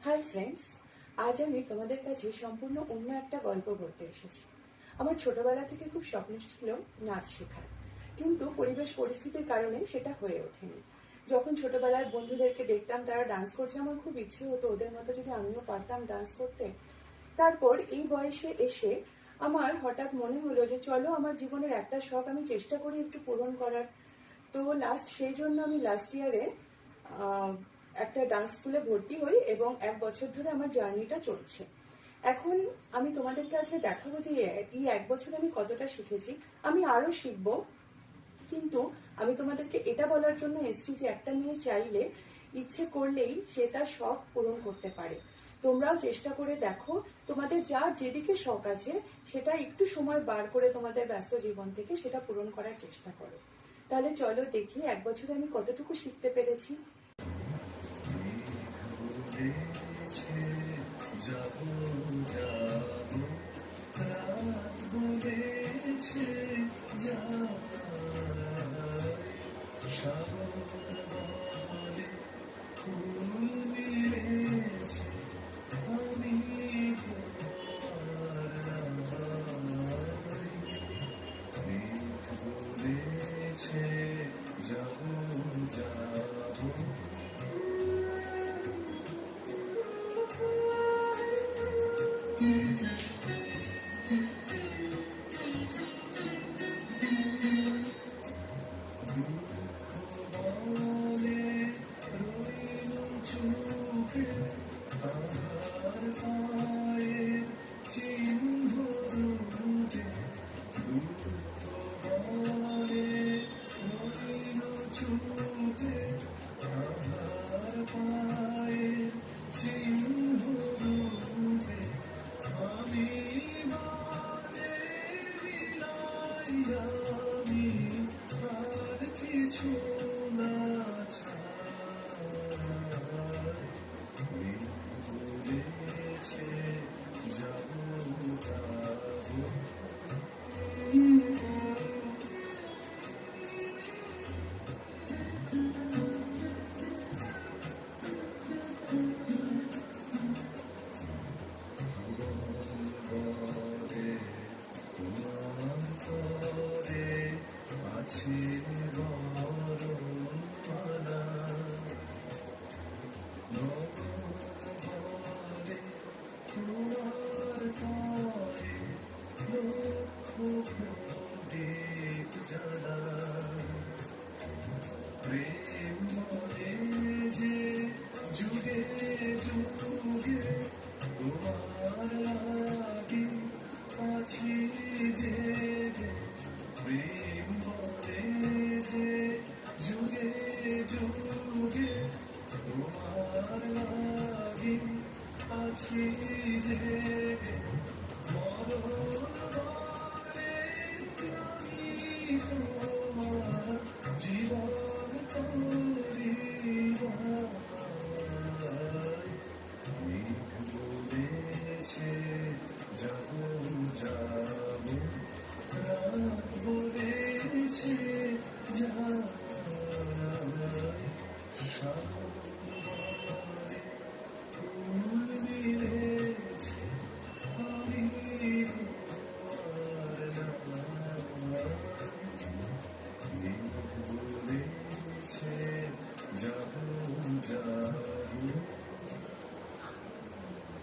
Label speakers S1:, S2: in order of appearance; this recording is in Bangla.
S1: হাই ফ্রেন্ডস, আজ আমি তোমাদের কাছে সম্পূর্ণ অন্য একটা গল্প বলতে এসেছি। আমার ছোটবেলা থেকে খুব স্বপ্ন ছিল নাচ শেখার, কিন্তু পরিবেশ পরিস্থিতির কারণে সেটা হয়ে ওঠেনি। যখন ছোটবেলার বন্ধুদেরকে দেখতাম তারা ডান্স করছে, আমার খুব ইচ্ছে হতো ওদের মতো যদি আমিও পারতাম ডান্স করতে। তারপর এই বয়সে এসে আমার হঠাৎ মনে হলো যে চলো আমার জীবনের একটা শখ আমি চেষ্টা করি একটু পূরণ করার। তো সেই জন্য আমি লাস্ট ইয়ারে একটা ডান্স স্কুলে ভর্তি হই এবং 1 বছর ধরে আমার জার্নিটা চলছে। এখন আমি তোমাদেরকে আজকে দেখাবো যে এই 1 বছর আমি কতটা শিখেছি। আমি আরো শিখবো, কিন্তু আমি তোমাদেরকে এটা বলার জন্য এসেছি যে একটা মেয়ে চাইলে, ইচ্ছে করলেই সে তার শখ পূরণ করতে পারে। তোমরাও চেষ্টা করে দেখো, তোমাদের যার যেদিকে শখ আছে সেটা একটু সময় বার করে তোমাদের ব্যস্ত জীবন থেকে সেটা পূরণ করার চেষ্টা করো। তাহলে চলো দেখি 1 বছরে আমি কতটুকু শিখতে পেরেছি।
S2: জীবন